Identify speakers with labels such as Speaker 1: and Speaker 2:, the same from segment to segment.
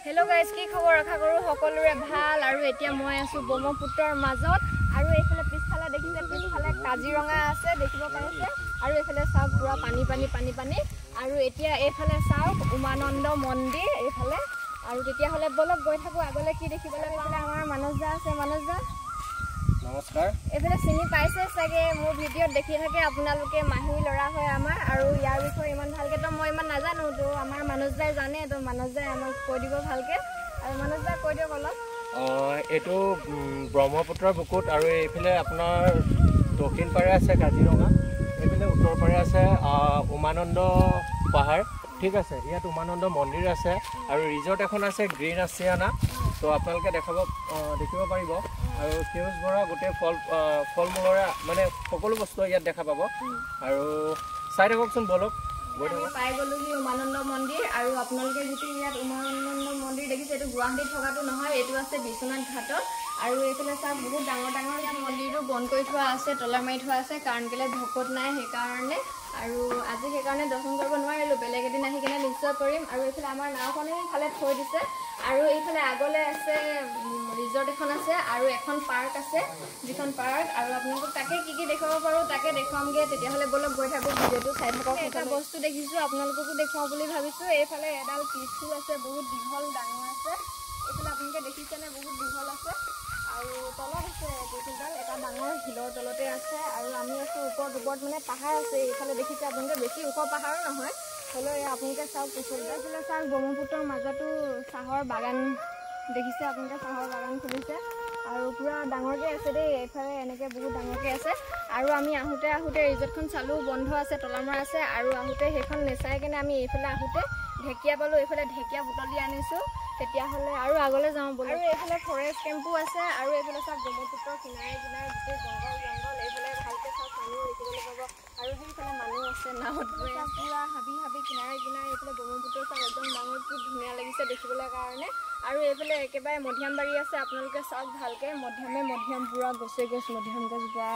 Speaker 1: Hello guys की खबर आशा करूँ সকলোৰে ভাল আৰু এতিয়া মই আছো ব্ৰহ্মপুত্ৰৰ মাজত আৰু এইফালে পিছফালে দেখিছে পিছফালে কাজিৰঙা আছে দেখিব পাৰিছে আৰু এইফালে চাওক পুৰা পানী পানী পানী পানী আৰু এতিয়া এইফালে চাওক উমানন্দ মন্দিৰ এইফালে আৰু তেতিয়া হলে বলক গৈ থাকো আগলে কি দেখিবলৈ পালে আমাৰ মানসদা আছে মানসদা
Speaker 2: নমস্কাৰ
Speaker 1: এইফালে চিনি পাইছে চাগে মোৰ ভিডিঅ'ত দেখি থাকে আপোনালোকে মাহী লৰা হয় আমাৰ আৰু ইয়াৰ বিষয়ে ইমান ভালকে তো মই ইমান নাজানো তো আমাৰ মানসদাই জানে তো মানসদাই আমাক কৈ দিব ভালকে আৰু মানসদা কৈ দিয়ক অলপ
Speaker 2: এইটো ব্ৰহ্মপুত্ৰৰ বুকুত আৰু এইফালে আপোনাৰ দক্ষিণ পাৰে আছে কাজিৰঙা এইফালে উত্তৰ পাৰে আছে উমানন্দ পাহাৰ ঠিক আছে ইয়াত উমানন্দ মন্দিৰ আছে আৰু ৰিজৰ্ট এখন আছে গ্ৰীণ আছিয়ানা তো আপোনালোকে দেখিব পাৰিব আৰু সেউজ ভৰা গোটেই ফল মূলৰে মানে সকলো বস্তু ইয়াত দেখা পাব আৰু চাই থাককচোন বলক গৈ থাকক
Speaker 1: পাই গ'লোহি উমানন্দ মন্দিৰ আৰু আপোনালোকে যিটো ইয়াত উমানন্দ মন্দিৰ দেখিছে এইটো গুৱাহাটীত থকাটো নহয় এইটো আছে বিশ্বনাথ ঘাটত আৰু এইফালে চাওক বহুত ডাঙৰ ডাঙৰ ইয়াত মন্দিৰটো বন্ধ কৰি থোৱা আছে তলা মাৰি থোৱা আছে কাৰণ কেলে ভকত নাই সেইকাৰণে আৰু আজি সেইকাৰণে দৰ্শন কৰিব নোৱাৰিলোঁ বেলেগ এদিন আহি কিনে নিশ্চয় কৰিম আৰু এইফালে আমাৰ নাওখনে ইফালে থৈ দিছে আৰু এইফালে আগলৈ আছে ৰিজৰ্ট এখন আছে আৰু এখন পাৰ্ক আছে যিখন পাৰ্ক আৰু আপোনালোকক তাকে কি কি দেখাব পাৰোঁ তাকে দেখুৱামগৈ তেতিয়াহ'লে বলক গৈ থাকোঁ ভিডিঅ'টো চাই থাকক এটা বস্তু দেখিছোঁ আপোনালোককো দেখুৱাওঁ বুলি ভাবিছোঁ এইফালে এডাল ত্ৰিশূল আছে বহুত দীঘল ডাঙৰ আছে এইফালে আপোনালোকে দেখিছেনে বহুত দীঘল আছে আৰু তলত আছে ত্ৰিশূলডাল এটা ডাঙৰ শিলৰ তলতে আছে আৰু আমি আছোঁ ওপৰত মানে পাহাৰ আছে এইফালে দেখিছে আপোনালোকে বেছি ওখ পাহাৰো নহয় হ'লেও আপোনালোকে চাওক ত্ৰিশূলডাল এইফালে চাওক ব্ৰহ্মপুত্ৰৰ মাজতো চাহৰ বাগান দেখিছে আপোনালোকে চাহৰ বাগান খুলিছে আৰু পুৰা ডাঙৰকৈ আছে দেই এইফালে এনেকৈ বহুত ডাঙৰকৈ আছে আৰু আমি আহোঁতে ৰিজৰ্টখন চালোঁ বন্ধ আছে তলামৰা আছে আৰু আহোঁতে সেইখন নেচাই কিনে আমি এইফালে আহোঁতে ঢেকীয়া পালোঁ এইফালে ঢেকীয়া বুটলি আনিছোঁ তেতিয়াহ'লে আৰু আগলৈ যাওঁ ব'লো আৰু এইফালে ফৰেষ্ট কেম্পো আছে আৰু এইফালে চাওক ব্ৰহ্মপুত্ৰৰ কিনাৰে কিনাৰে গোটেই জংঘল এইফালে ভালকৈ চাওক পানীও দেখিবলৈ পাব আৰু সেইফালে মানুহ আছে নাৱত গৈ পুৰা হাবি কিনাৰে এইফালে ব্ৰহ্মপুত্ৰ চাওক একদম ডাঙৰ খুব ধুনীয়া লাগিছে দেখিবলৈ কাৰণে আৰু এইফালে একেবাৰে মধ্যম বাৰী আছে আপোনালোকে চাওক ভালকৈ মধ্যম পুৰা গছ মধ্যম গছ পুৰা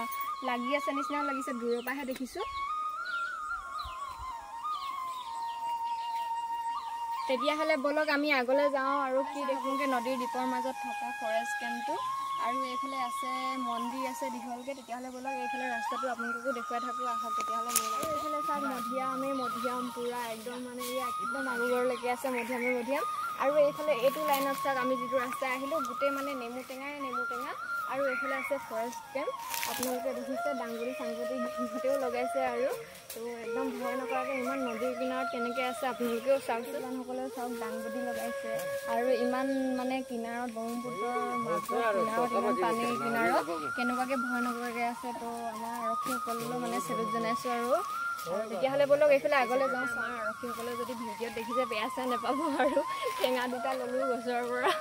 Speaker 1: লাগি আছে নিচিনাও লাগিছে দূৰৰ পৰাহে দেখিছোঁ তেতিয়াহ'লে বলক আমি আগলৈ যাওঁ আৰু কি দেখোঁগৈ নদীৰ দ্বীপৰ মাজত থকা ফৰেষ্ট কেম্পটো আৰু এইফালে আছে মন্দিৰ আছে দীঘলকৈ তেতিয়াহ'লে বলক এইফালে ৰাস্তাটো আপোনালোককো দেখুৱাই থাকোঁ আহক তেতিয়াহ'লে বলক এইফালে চাওক মধ্যম পুৰা একদম মানে ইয়াত একদম আগৰলৈকে আছে মধ্যম আৰু এইফালে এইটো লাইনত চাওক আমি যিটো ৰাস্তাই আহিলোঁ গোটেই মানে নেমু টেঙা আৰু এইফালে আছে ফৰেষ্ট কেম্প আপোনালোকে দেখিছে দাংগুৰি চাংগুৰি সিহঁতেও লগাইছে আৰু তো একদম ভয় নকৰাকৈ ইমান নদীৰ কিনাৰত কেনেকৈ আছে আপোনালোকেও চাওকচোন সকলেও চাওক দাংবডি লগাইছে আৰু ইমান মানে কিনাৰত ব্ৰহ্মপুত্ৰৰ মাজত কিনাৰত ইমান পানীৰ কিনাৰত কেনেকুৱাকৈ ভয় নকৰাকৈ আছে তো আমাৰ আৰক্ষীসকলেও মানে চেলুট জনাইছোঁ আৰু তেতিয়াহ'লে বলক এইফালে আগলৈ যাওঁ চাওঁ আৰক্ষীসকলে যদি ভিডিঅ'ত দেখিছে বেয়া চেয়া নাপাব আৰু টেঙা দুটা ল'লোঁ গছৰ পৰা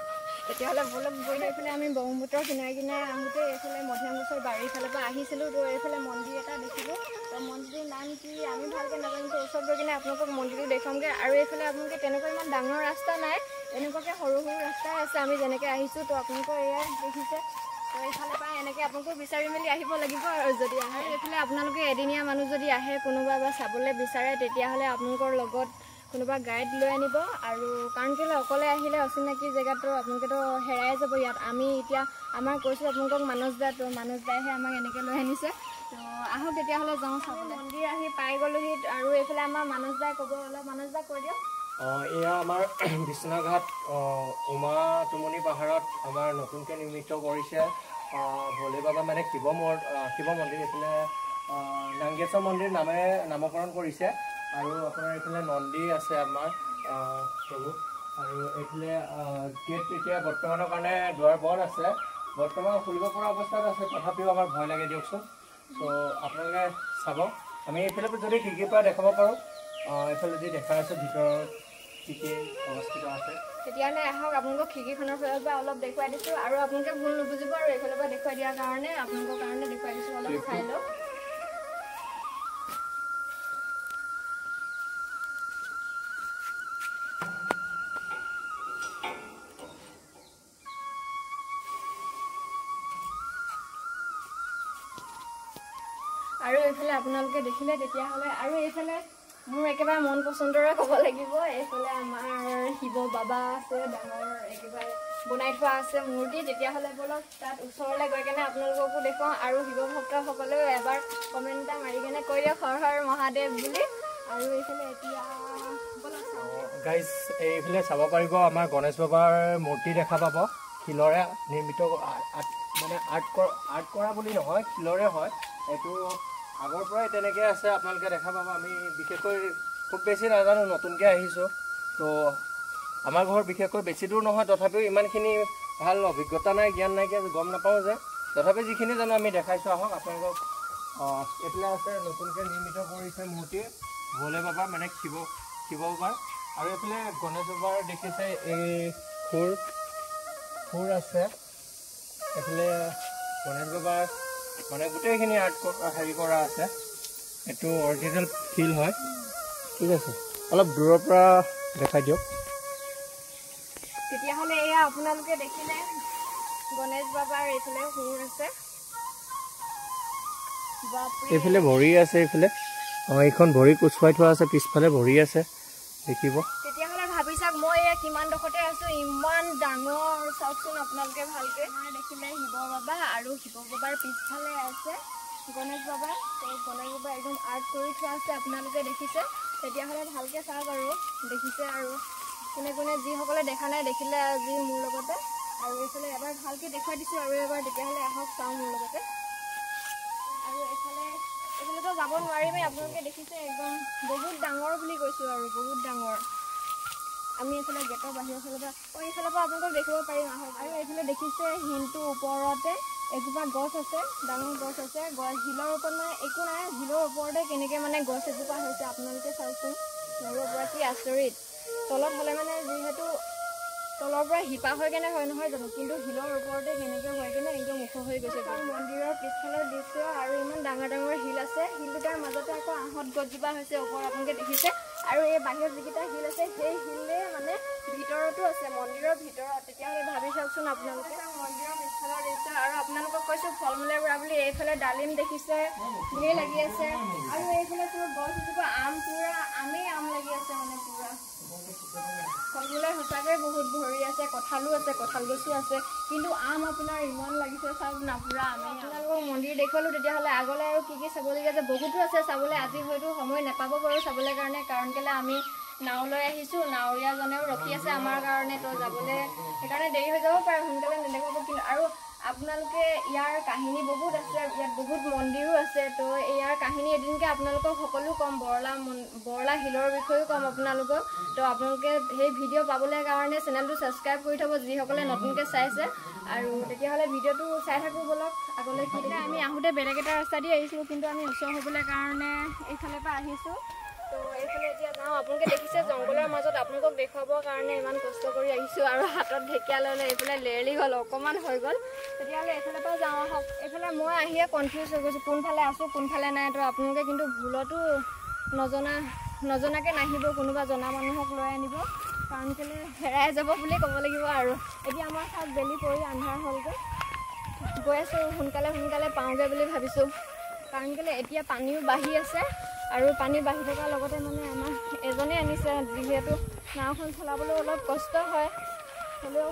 Speaker 1: তেতিয়াহ'লে বলক গৈ এইফালে আমি ব্ৰহ্মপুত্ৰৰ কিনাৰে আহোঁতে এইফালে মধ্যম গছৰ বাৰীৰ ফালৰ পৰা আহিছিলোঁ তো এইফালে মন্দিৰ এটা দেখিলোঁ তো মন্দিৰটোৰ নাম কি আমি ভালকৈ নাজানো তো ওচৰত গৈ কিনে আপোনালোকক মন্দিৰটো দেখুৱামগৈ আৰু এইফালে আপোনালোকে তেনেকুৱা ইমান ডাঙৰ ৰাস্তা নাই এনেকুৱাকৈ সৰু ৰাস্তাই আছে আমি যেনেকৈ আহিছোঁ তো আপোনালোকৰ এয়া দেখিছে তো এইফালৰ পৰা এনেকৈ আপোনালোকক বিচাৰি মেলি আহিব লাগিব আৰু যদি আহে এইফালে আপোনালোকে এদিনীয়া মানুহ যদি আহে কোনোবা বা চাবলৈ বিচাৰে তেতিয়াহ'লে আপোনালোকৰ লগত কোনোবা গাইড লৈ আনিব আৰু কাৰণ কেলৈ অকলে আহিলে অচিনাকি জেগাতো আপোনালোকেতো হেৰাই যাব ইয়াত আমি এতিয়া আমাৰ কৈছোঁ আপোনালোকক মানসদাইহে আমাক এনেকৈ লৈ আনিছে তো আহক তেতিয়াহ'লে যাওঁ চাবলৈ মন্দিৰ আহি পাই গ'লোহি আৰু এইফালে আমাৰ মানসদাই ক'ব অলপ মানসদা কৈ দিয়ক
Speaker 2: এয়া আমাৰ বিশ্বনাথ ঘাট উমা তুমনি পাহাৰত আমাৰ নতুনকৈ নিৰ্মিত কৰিছে ভোলে বাবা মানে শিৱ মন্দিৰ এইফালে নাগেশ্বৰ মন্দিৰ নামেৰে নামকৰণ কৰিছে আৰু আপোনাৰ এইফালে নন্দী আছে আমাৰ প্ৰভু আৰু এইফালে গেট এতিয়া বৰ্তমানৰ কাৰণে দুৱাৰ বন্ধ আছে বৰ্তমান খুলিব পৰা অৱস্থাত আছে তথাপিও আমাৰ ভয় লাগে দিয়কচোন তো আপোনালোকে চাব আমি এইফালে যদি খিৰিকীৰ পৰা দেখাব পাৰোঁ এইফালে যদি দেখা আছে ভিতৰত কি অৱস্থিত আছে
Speaker 1: তেতিয়াহ'লে আহক আপোনালোকক খিৰিকীখনৰ ফালৰ পৰা অলপ দেখুৱাই দিছোঁ আৰু আপোনালোকে ভুল নুবুজিব আৰু এইফালৰ পৰা দেখুৱাই দিয়াৰ কাৰণে আপোনালোকৰ কাৰণে দেখুৱাই দিছোঁ অলপ চাই লওক আৰু এইফালে আপোনালোকে দেখিলে তেতিয়াহ'লে আৰু এইফালে মোৰ একেবাৰে মন পচন্দৰে ক'ব লাগিব। এইফালে আমাৰ শিৱ বাবা আছে, ডাঙৰ একেবাৰে বনাই থোৱা আছে মূৰ্তি। তেতিয়াহ'লে ব'লক তাত ওচৰলৈ গৈ কেনে আপোনালোককো দেখুৱাওঁ, আৰু শিৱ ভক্তসকলেও এবাৰ কমেণ্ট এটা মাৰি কেনে কৈ দিয়ক হৰ হৰ মহাদেৱ বুলি। আৰু এইফালে এতিয়া
Speaker 2: গাইজ এইফালে চাব পাৰিব আমাৰ গণেশ বাবাৰ মূৰ্তি দেখা পাব। শিলৰে নিৰ্মিত, মানে আৰ্ট কৰা বুলি নহয়, শিলৰে হয়। এইটো আগৰ পৰাই তেনেকৈ আছে, আপোনালোকে দেখা পাব। আমি বিশেষকৈ খুব বেছি নাজানো, নতুনকৈ আহিছোঁ। তো আমাৰ ঘৰ বিশেষকৈ বেছি দূৰ নহয়, তথাপিও ইমানখিনি ভাল অভিজ্ঞতা নাই, জ্ঞান নাইকিয়া, গম নাপাওঁ যে। তথাপি যিখিনি জানো আমি দেখাইছোঁ, আহক আপোনালোকক। এইফালে আছে নতুনকৈ নিৰ্মিত কৰিছে মূৰ্তি ভোলে বাবা, মানে শিৱ বাবাৰ। আৰু এইফালে গণেশ বাবাৰ দেখিছে এই খুৰ আছে। এইফালে গণেশ বাবাৰ মানে গোটেইখিনি হেৰি কৰা আছে। এইটো অৰিজিনেল ফিল হয়। ঠিক আছে, অলপ দূৰৰ পৰা দেখাই দিয়ক।
Speaker 1: তেতিয়াহ'লে এয়া আপোনালোকে দেখিলে গণেশ বাবাৰ এইফালে সুৰ আছে,
Speaker 2: এইফালে ভৰি আছে। এইফালে এইখন ভৰি কোচুৱাই থোৱা আছে, পিছফালে ভৰি আছে, দেখিব।
Speaker 1: তেতিয়াহ'লে ভাবি চাওক মই কিমান ডোখৰতে আছো, ইমান ডাঙৰ। চাওকচোন আপোনালোকে ভালকে দেখিলে শিৱ বাবা, আৰু শিৱ বাবাৰ পিছফালে আছে গণেশ বাবা। তো গণেশ বাবা একদম আৰ্ট কৰি থোৱা আছে, আপোনালোকে দেখিছে। তেতিয়াহ'লে ভালকে চাওক আৰু দেখিছে, আৰু কোনে কোনে যিসকলে দেখা নাই দেখিলে আজি মোৰ লগতে। আৰু এইফালে এবাৰ ভালকে দেখুৱাই দিছোঁ আৰু এবাৰ। তেতিয়াহ'লে আহক চাওঁ মোৰ লগতে। আৰু এইফালেতো যাব নোৱাৰিমেই, আপোনালোকে দেখিছে একদম বহুত ডাঙৰ বুলি কৈছোঁ, আৰু বহুত ডাঙৰ। আমি এইফালে গেটৰ বাহিৰৰ ফালৰ পৰা এইফালৰ পৰা আপোনালোকক দেখিব পাৰিম, আহক। আৰু এইফালে দেখিছে শিলটোৰ ওপৰতে এজোপা গছ আছে, ডাঙৰ গছ আছে। শিলৰ ওপৰত মানে একো নাই, শিলৰ ওপৰতে কেনেকৈ মানে গছ এজোপা হৈছে আপোনালোকে চাওকচোন। শিলৰ পৰা কি আচৰিত। তলত হ'লে মানে যিহেতু তলৰ পৰা শিপা হৈ কেনে হয় নহয় জানো, কিন্তু শিলৰ ওপৰতে কেনেকৈ হৈ কেনে একদম ওখ হৈ গৈছে। আৰু মন্দিৰৰ পিছফালৰ দৃশ্য, আৰু ইমান ডাঙৰ ডাঙৰ শিল আছে। শিল দুটাৰ মাজতে আকৌ আহঁত গছজোপা হৈছে ওপৰত, আপোনালোকে দেখিছে। আৰু এই বাহিৰত যিকেইটা শিল আছে, সেই শিলে মানে ভিতৰতো আছে, মন্দিৰৰ ভিতৰত। তেতিয়াহ'লে ভাবি চাওকচোন আপোনালোকে মন্দিৰৰ পিছফালৰ দৃশ্য। আৰু আপোনালোকক কৈছোঁ ফল মূলে ৰুৱা বুলি। এইফালে ডালিম দেখিছে, ধেৰ লাগি আছে। আৰু এইফালে তোৰ গছ এজোপা আম, পুৰা আমেই আম লাগি আছে, মানে পুৰা ফল মূলে সঁচাকৈ বহুত ভৰি আছে। কঁঠালো আছে, কঁঠাল গছো আছে, কিন্তু আম আপোনাৰ ইমান লাগিছে চাওক না, পুৰা আমেই। আপোনালোকক মন্দিৰ দেখুৱালোঁ। তেতিয়াহ'লে আগলৈ আৰু কি চাবলগীয়া আছে, বহুতো আছে চাবলৈ। আজি হয়তো সময় নাপাব বাৰু চাবলৈ কাৰণে, কাৰণ কেলৈ আমি নাও লৈ আহিছোঁ, নাৱৰীয়াজনেও ৰখি আছে আমাৰ কাৰণে। তো যাবলৈ সেইকাৰণে দেৰি হৈ যাব পাৰে, সোনকালে নেদেখাব। কিন্তু আৰু আপোনালোকে ইয়াৰ কাহিনী বহুত আছে, ইয়াত বহুত মন্দিৰো আছে। তো ইয়াৰ কাহিনী এদিনকৈ আপোনালোকক সকলো ক'ম, বৰলা শিলৰ বিষয়েও ক'ম আপোনালোকক। তো আপোনালোকে সেই ভিডিঅ' পাবলৈ কাৰণে চেনেলটো ছাবস্ক্ৰাইব কৰি থ'ব, যিসকলে নতুনকৈ চাইছে। আৰু তেতিয়াহ'লে ভিডিঅ'টো চাই থাকোঁ ব'লক আগলৈ। কি আমি আহোঁতে বেলেগ এটা ৰাস্তা দি আহিছিলোঁ, কিন্তু আমি ওচৰ হ'বলৈ কাৰণে এইফালৰ পৰা আহিছোঁ। তো এইফালে এতিয়া যাওঁ। আপোনালোকে দেখিছে জংঘলৰ মাজত আপোনালোকক দেখুৱাবৰ কাৰণে ইমান কষ্ট কৰি আহিছোঁ। আৰু হাতত ঢেকীয়া ল'লে, এইফালে লেৰেলি গ'ল, অকণমান হৈ গ'ল। তেতিয়াহ'লে এইফালৰ পৰা যাওঁ আহক। এইফালে মই আহিয়ে কনফিউজ হৈ গৈছোঁ, কোনফালে আছোঁ কোনফালে নাই। তো আপোনালোকে কিন্তু ভুলতো নজনাকৈ নাহিব, কোনোবা জনা মানুহক লৈ আনিব, কাৰণ কেলৈ হেৰাই যাব বুলি ক'ব লাগিব। আৰু এতিয়া আমাৰ তাত বেলি পৰি আন্ধাৰ হ'লগৈ, গৈ আছোঁ সোনকালে পাওঁগৈ বুলি ভাবিছোঁ। কাৰণ কেলৈ এতিয়া পানীও বাঢ়ি আছে, আৰু পানী বাঢ়ি থকাৰ লগতে মানে আমাৰ এজনে আনিছে, যিহেতু নাওখন চলাবলৈ অলপ কষ্ট হয়, হ'লেও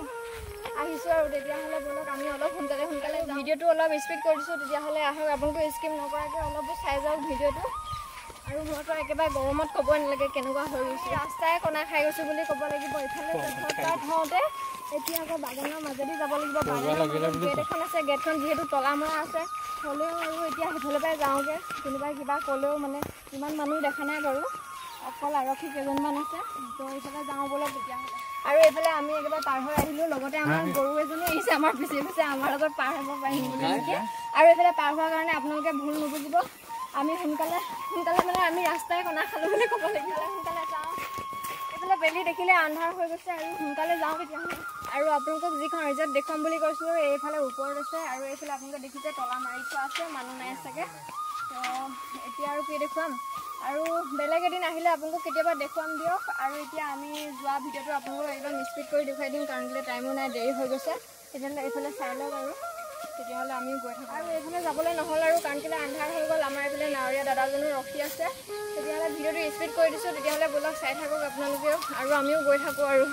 Speaker 1: আহিছোঁ। আৰু তেতিয়াহ'লে ব'লক আমি অলপ সোনকালে ভিডিঅ'টো অলপ স্পীড কৰি দিছোঁ। তেতিয়াহ'লে আহক, আপোনালোকে স্কিপ নকৰাকৈ অলপো চাই যাওক ভিডিঅ'টো। আৰু মইতো একেবাৰে গৰমত ক'বই নালাগে কেনেকুৱা হৈ গৈছে, ৰাস্তাই কণা খাই গৈছোঁ বুলি ক'ব লাগিব। ইফালে তাত হওঁতে এতিয়া আকৌ বাগানৰ মাজেদি যাব লাগিব। বাগানৰ গেট এখন আছে, গেটখন যিহেতু তলা মৰা আছে, হ'লেও আৰু এতিয়া সেইফালৰ পৰাই যাওঁগৈ। কোনোবাই কিবা ক'লেও মানে ইমান মানুহ দেখা নাই বাৰু, অকল আৰক্ষী কেইজনমান আছে। তো এইফালে যাওঁ ব'লক তেতিয়াহ'লে। আৰু এইফালে আমি একেবাৰে পাৰ হৈ আহিলোঁ, লগতে আমাৰ গৰু এজনী আহিছে আমাৰ পিছে আমাৰ লগত পাৰ হ'ব পাৰিম বুলি নেকি। আৰু এইফালে পাৰ হোৱাৰ কাৰণে আপোনালোকে ভুল নুবুজিব, আমি সোনকালে মানে আমি ৰাস্তাই কণা খালোঁ বুলি ক'ব লাগিব। সোনকালে যাওঁ। এইফালে বেলি দেখিলে আন্ধাৰ হৈ গৈছে, আৰু সোনকালে যাওঁ তেতিয়াহ'লে। আৰু আপোনালোকক যিখন ৰিজৰ্ট দেখুৱাম বুলি কৈছিলোঁ, এইফালে ওপৰত আছে। আৰু এইফালে আপোনালোকে দেখিছে তলা মাৰি থোৱা আছে, মানুহ নাই চাগে। তো এতিয়া আৰু কি দেখুৱাম, আৰু বেলেগ এদিন আহিলে আপোনালোকক কেতিয়াবা দেখুৱাম দিয়ক। আৰু এতিয়া আমি যোৱা ভিডিঅ'টো আপোনালোকক একদম স্পীড কৰি দেখুৱাই দিম, কাৰণ কেলৈ টাইমো নাই, দেৰি হৈ গৈছে। তেতিয়াহ'লে এইফালে চাই লওক। আৰু তেতিয়াহ'লে আমিও গৈ থাকোঁ আৰু এইফালে যাবলৈ নহ'ল আৰু কাৰণ কেলৈ আন্ধাৰ হৈ গ'ল আমাৰ এইফালে নাৱৰীয়া দাদাজনো ৰখি আছে তেতিয়াহ'লে ভিডিঅ'টো স্পীড কৰি দিছোঁ তেতিয়াহ'লে ব'লক চাই থাকক আপোনালোকেও আৰু আমিও গৈ থাকোঁ আৰু